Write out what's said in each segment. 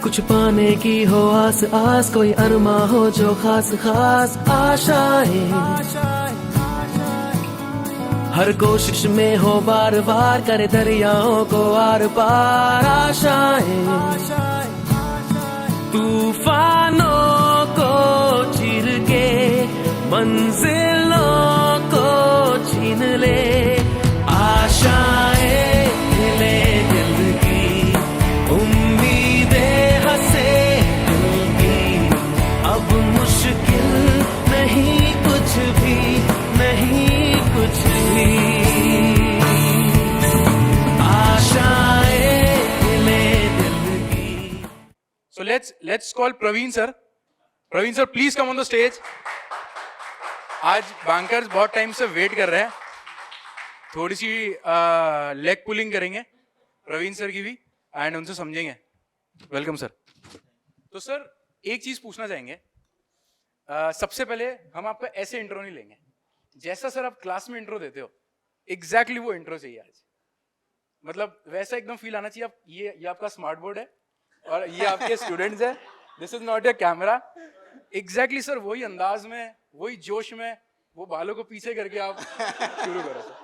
कुछ पाने की हो आस आस, कोई अरमा हो जो खास खास आशाएं, हर कोशिश में हो बार बार करे दरियाओं को आर पार आशाएं, तूफानों को चीर के मंजिलों को छीन ले, आशाएं ले दिल की, उम्मीदें हंसे दिल की, अब मुश्किल नहीं कुछ भी, नहीं कुछ भी, आशाएं ले दिल की। So let's call Praveen sir. Praveen sir, please come on the stage. आज बैंकर्स बहुत टाइम से वेट कर रहे हैं, थोड़ी सी लेग पुलिंग करेंगे प्रवीण सर की भी एंड उनसे समझेंगे। Welcome sir. तो सर एक चीज पूछना चाहेंगे, सबसे पहले हम आपका ऐसे इंट्रो नहीं लेंगे जैसा सर आप क्लास में इंट्रो देते हो, एग्जैक्टली वो इंट्रो चाहिए आज। मतलब वैसा एकदम फील आना चाहिए। आप ये आपका स्मार्ट बोर्ड है और ये आपके स्टूडेंट्स है, this is not your camera. Exactly sir वही अंदाज में, वही जोश में, वो बालों को पीछे करके आप शुरू करो सर।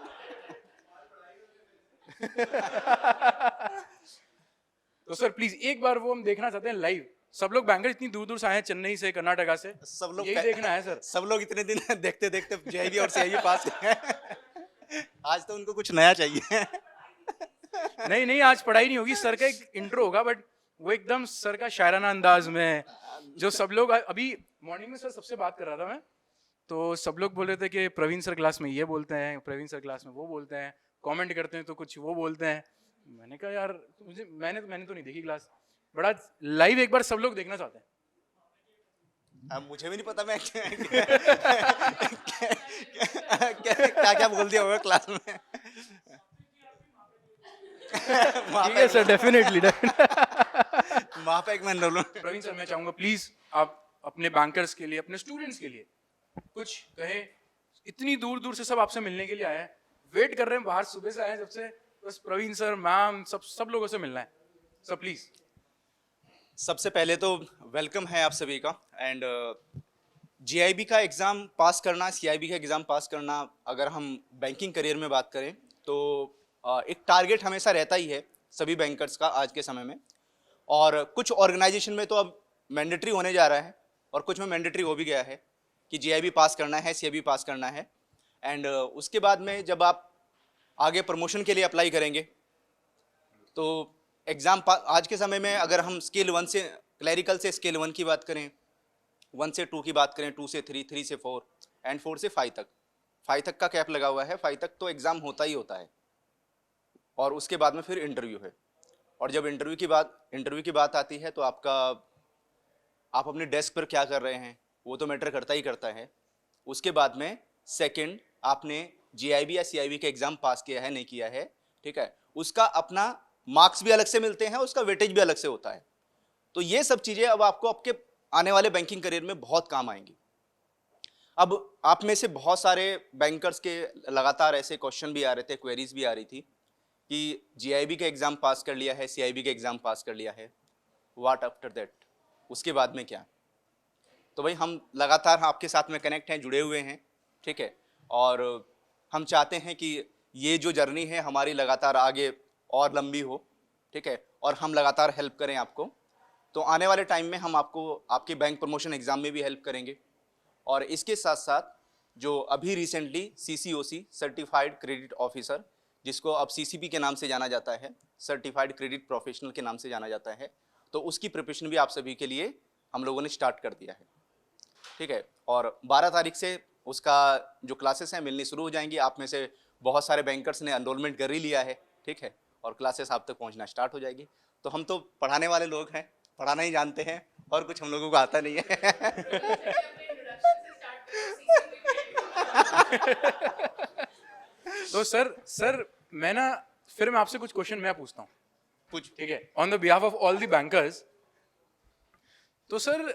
तो सर प्लीज एक बार वो हम देखना चाहते हैं लाइव। सब लोग बैंकर इतनी दूर दूर से आए हैं, चेन्नई से, कर्नाटका से, सब लोग यही देखना है सर। सब लोग इतने दिन देखते देखते जेआईबी और सीआईबी पास हैं। आज तो उनको कुछ नया चाहिए। नहीं नहीं, आज पढ़ाई नहीं होगी, सर का एक इंट्रो होगा, बट वो एकदम सर का शायराना अंदाज में, जो सब लोग अभी मॉर्निंग में सर सबसे बात कर रहा था मैं, तो सब लोग बोल रहे थे कि प्रवीण सर क्लास में ये बोलते हैं, प्रवीण सर क्लास में वो बोलते हैं, कमेंट करते हैं तो कुछ वो बोलते हैं। मैंने कहा यार मुझे मैंने तो नहीं देखी क्लास, बड़ा लाइव एक बार सब लोग देखना चाहते हैं। अब मुझे भी नहीं पता मैं क्या क्या बोल दिया होगा क्लास में। ठीक है सर, डेफिनेटली। वहाँ पे एक मैं बोलूं। प्रवीण सर मैं चाहूंगा प्लीज आप अपने बैंकर्स के लिए, अपने स्टूडेंट्स के लिए कुछ कहें। इतनी दूर दूर से सब आपसे मिलने के लिए आए हैं, वेट कर रहे हैं, बाहर सुबह से आए हैं, सबसे बस प्रवीण सर, मैम, सब लोगों से मिलना है। Sir please. सबसे पहले तो वेलकम है आप सभी का। एंड जीआईबी का एग्ज़ाम पास करना, सीआईबी का एग्ज़ाम पास करना, अगर हम बैंकिंग करियर में बात करें तो एक टारगेट हमेशा रहता ही है सभी बैंकर्स का आज के समय में। और कुछ ऑर्गेनाइजेशन में तो अब मैंडेटरी होने जा रहा है और कुछ में मैंडेटरी हो भी गया है कि जीआईबी पास करना है, सीआईबी पास करना है। एंड उसके बाद में जब आप आगे प्रमोशन के लिए अप्लाई करेंगे तो एग्ज़ाम आज के समय में अगर हम स्केल 1 से, क्लैरिकल से स्केल 1 की बात करें, 1 से 2 की बात करें, 2 से 3, 3 से 4 एंड 4 से 5 तक, 5 तक का कैप लगा हुआ है। 5 तक तो एग्ज़ाम होता ही होता है और उसके बाद में फिर इंटरव्यू है। और जब इंटरव्यू की बात आती है तो आप अपने डेस्क पर क्या कर रहे हैं वो तो मैटर करता ही करता है। उसके बाद में सेकंड, आपने जीआईबी या सीआईबी का एग्ज़ाम पास किया है नहीं किया है, ठीक है, उसका अपना मार्क्स भी अलग से मिलते हैं, उसका वेटेज भी अलग से होता है। तो ये सब चीज़ें अब आपको आपके आने वाले बैंकिंग करियर में बहुत काम आएंगी। अब आप में से बहुत सारे बैंकर्स के लगातार ऐसे क्वेश्चन भी आ रहे थे, क्वेरीज भी आ रही थी कि जीआईबी का एग्ज़ाम पास कर लिया है, सीआईबी का एग्ज़ाम पास कर लिया है, व्हाट आफ्टर दैट, उसके बाद में क्या। तो भाई हम लगातार आपके साथ में कनेक्ट हैं, जुड़े हुए हैं, ठीक है, और हम चाहते हैं कि ये जो जर्नी है हमारी लगातार आगे और लंबी हो, ठीक है, और हम लगातार हेल्प करें आपको। तो आने वाले टाइम में हम आपको आपके बैंक प्रमोशन एग्ज़ाम में भी हेल्प करेंगे। और इसके साथ साथ जो अभी रिसेंटली सीसीओसी, सर्टिफाइड क्रेडिट ऑफिसर, जिसको अब सीसीपी के नाम से जाना जाता है, सर्टिफाइड क्रेडिट प्रोफेशनल के नाम से जाना जाता है, तो उसकी प्रिपरेशन भी आप सभी के लिए हम लोगों ने स्टार्ट कर दिया है, ठीक है। और 12 तारीख से उसका जो क्लासेस हैं मिलनी शुरू हो जाएंगी। आप में से बहुत सारे बैंकर्स ने एनरोलमेंट कर ही लिया है, ठीक है, और क्लासेस आप तक पहुंचना स्टार्ट हो जाएगी। तो हम तो पढ़ाने वाले लोग हैं, पढ़ाना ही जानते हैं और कुछ हम लोगों को आता नहीं है। तो सर मैं ना फिर मैं आपसे कुछ क्वेश्चन मैं पूछता हूँ, कुछ, ठीक है, on the behalf of all the bankers. तो सर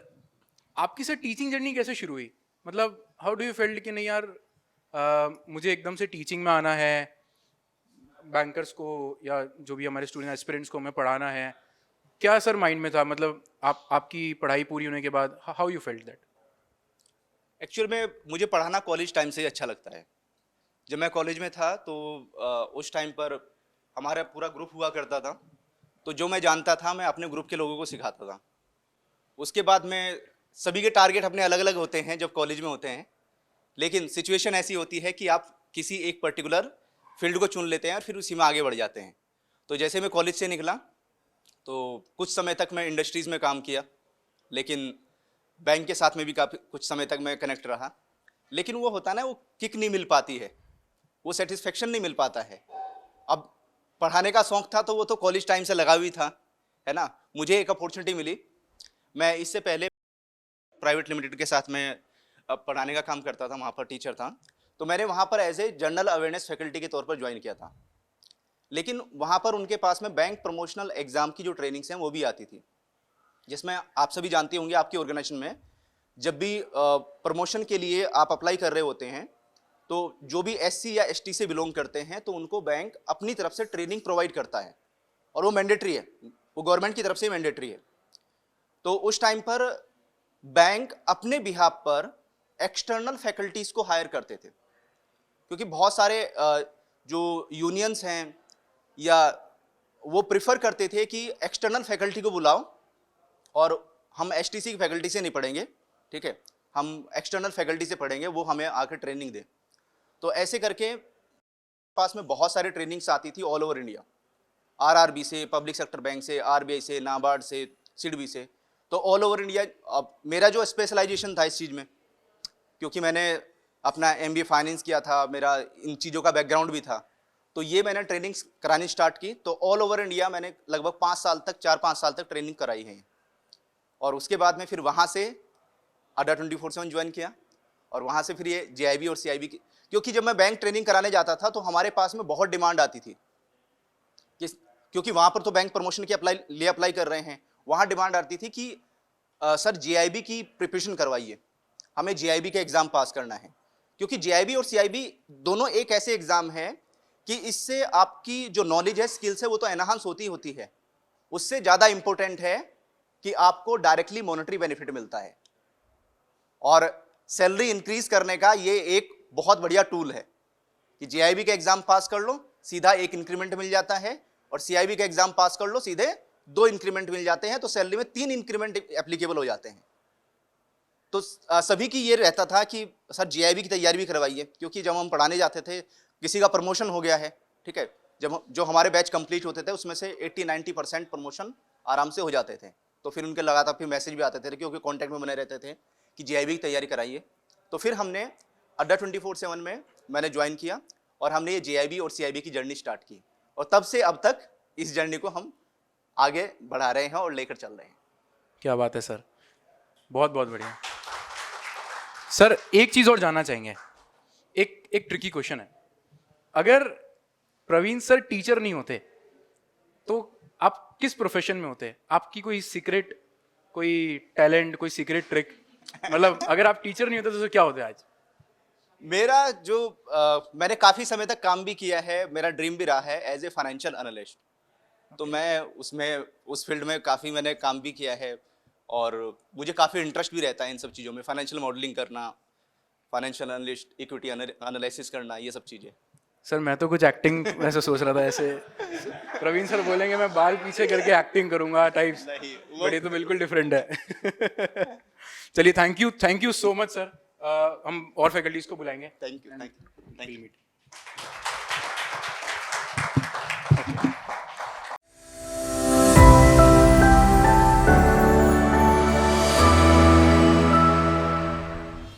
आपकी सर टीचिंग जर्नी कैसे शुरू हुई? मतलब हाउ डू यू फील कि नहीं यार मुझे एकदम से टीचिंग में आना है, बैंकर्स को या जो भी हमारे स्टूडेंट एस्पिरेंट्स को हमें पढ़ाना है, क्या सर माइंड में था, मतलब आपकी पढ़ाई पूरी होने के बाद how you felt that? Actual में मुझे पढ़ाना कॉलेज टाइम से ही अच्छा लगता है। जब मैं कॉलेज में था तो उस टाइम पर हमारा पूरा ग्रुप हुआ करता था, तो जो मैं जानता था मैं अपने ग्रुप के लोगों को सिखाता था। उसके बाद में सभी के टारगेट अपने अलग अलग होते हैं जब कॉलेज में होते हैं, लेकिन सिचुएशन ऐसी होती है कि आप किसी एक पर्टिकुलर फील्ड को चुन लेते हैं और फिर उसी में आगे बढ़ जाते हैं। तो जैसे मैं कॉलेज से निकला तो कुछ समय तक मैं इंडस्ट्रीज़ में काम किया, लेकिन बैंक के साथ में भी काफ़ी कुछ समय तक मैं कनेक्ट रहा, लेकिन वो होता ना, वो किक नहीं मिल पाती है, वो सेटिस्फेक्शन नहीं मिल पाता है। अब पढ़ाने का शौक था तो वो तो कॉलेज टाइम से लगा हुई था, है ना। मुझे एक अपॉर्चुनिटी मिली, मैं इससे पहले प्राइवेट लिमिटेड के साथ में पढ़ाने का काम करता था, वहाँ पर टीचर था, तो मैंने वहाँ पर as a general awareness faculty के तौर पर ज्वाइन किया था। लेकिन वहाँ पर उनके पास में बैंक प्रमोशनल एग्जाम की जो ट्रेनिंग्स हैं वो भी आती थी, जिसमें आप सभी जानते होंगे आपकी ऑर्गेनाइजेशन में जब भी प्रमोशन के लिए आप अप्लाई कर रहे होते हैं तो जो भी एससी या एसटी से बिलोंग करते हैं तो उनको बैंक अपनी तरफ से ट्रेनिंग प्रोवाइड करता है, और वो मैंडेटरी है, वो गवर्नमेंट की तरफ से मैंडेटरी है। तो उस टाइम पर बैंक अपने बिहाफ पर एक्सटर्नल फैकल्टीज को हायर करते थे, क्योंकि बहुत सारे जो यूनियंस हैं या वो प्रिफर करते थे कि एक्सटर्नल फैकल्टी को बुलाओ और हम एसटीसी की फैकल्टी से नहीं पढ़ेंगे, ठीक है, हम एक्सटर्नल फैकल्टी से पढ़ेंगे, वो हमें आकर ट्रेनिंग दे। तो ऐसे करके पास में बहुत सारी ट्रेनिंग्स आती थी ऑल ओवर इंडिया, आरआरबी से, पब्लिक सेक्टर बैंक से, आरबीआई से, नाबार्ड से, सिडबी से, तो ऑल ओवर इंडिया। अब मेरा जो स्पेशलाइजेशन था इस चीज़ में, क्योंकि मैंने अपना एमबीए फाइनेंस किया था, मेरा इन चीज़ों का बैकग्राउंड भी था, तो ये मैंने ट्रेनिंग्स करानी स्टार्ट की। तो ऑल ओवर इंडिया मैंने लगभग 5 साल तक, 4-5 साल तक ट्रेनिंग कराई है। और उसके बाद में फिर वहाँ से अड्डा 24/7 ज्वाइन किया, और वहाँ से फिर ये जेआईबी और सीआईबी की, क्योंकि जब मैं बैंक ट्रेनिंग कराने जाता था तो हमारे पास में बहुत डिमांड आती थी, क्योंकि वहाँ पर तो बैंक प्रमोशन के अप्लाई कर रहे हैं, वहाँ डिमांड आती थी कि सर जेआईबी की प्रिपरेशन करवाइए, हमें जेआईबी का एग्ज़ाम पास करना है। क्योंकि जेआईबी और सीआईबी दोनों एक ऐसे एग्ज़ाम है कि इससे आपकी जो नॉलेज है, स्किल्स है, वो तो एनहांस होती है, उससे ज़्यादा इंपॉर्टेंट है कि आपको डायरेक्टली मॉनेटरी बेनिफिट मिलता है, और सैलरी इंक्रीज करने का ये एक बहुत बढ़िया टूल है कि जेआईबी का एग्जाम पास कर लो, सीधा 1 इंक्रीमेंट मिल जाता है, और सीआईबी का एग्जाम पास कर लो, सीधे 2 इंक्रीमेंट मिल जाते हैं, तो सैलरी में 3 इंक्रीमेंट एप्लीकेबल हो जाते हैं। तो सभी की ये रहता था कि सर जेआईबी की तैयारी भी करवाइए, क्योंकि जब हम पढ़ाने जाते थे, किसी का प्रमोशन हो गया है, ठीक है, जब जो हमारे बैच कंप्लीट होते थे उसमें से 80-90% प्रमोशन आराम से हो जाते थे, तो फिर उनके लगातार फिर मैसेज भी आते थे, क्योंकि कॉन्टैक्ट में बने रहते थे कि जेआईबी की तैयारी कराइए। तो फिर हमने अड्डा 24/7 में मैंने ज्वाइन किया, और हमने ये जेआईबी और सीआईबी की जर्नी स्टार्ट की, और तब से अब तक इस जर्नी को हम आगे बढ़ा रहे हैं और लेकर चल रहे हैं। क्या बात है सर, बहुत बहुत बढ़िया। सर एक चीज़ और जानना चाहेंगे, एक ट्रिकी क्वेश्चन है, अगर प्रवीण सर टीचर नहीं होते तो आप किस प्रोफेशन में होते? आपकी कोई सीक्रेट, कोई टैलेंट, कोई सीक्रेट ट्रिक, मतलब अगर आप टीचर नहीं होते तो क्या होते आज? मेरा जो मैंने काफ़ी समय तक काम भी किया है, मेरा ड्रीम भी रहा है एज ए फाइनेंशियल एनालिस्ट, तो मैं उसमें उस फील्ड में काफ़ी मैंने काम भी किया है, और मुझे काफ़ी इंटरेस्ट भी रहता है इन सब चीज़ों में, फाइनेंशियल मॉडलिंग करना, फाइनेंशियल एनालिस्ट, इक्विटी एनालिसिस करना, ये सब चीज़ें। सर मैं तो कुछ एक्टिंग वैसे सोच रहा था, ऐसे प्रवीण सर बोलेंगे मैं बाल पीछे करके एक्टिंग करूंगा टाइप्स, बट ये तो बिल्कुल डिफरेंट है। चलिए thank you so much sir, हम और फैकल्टीज को बुलाएंगे। Thank you.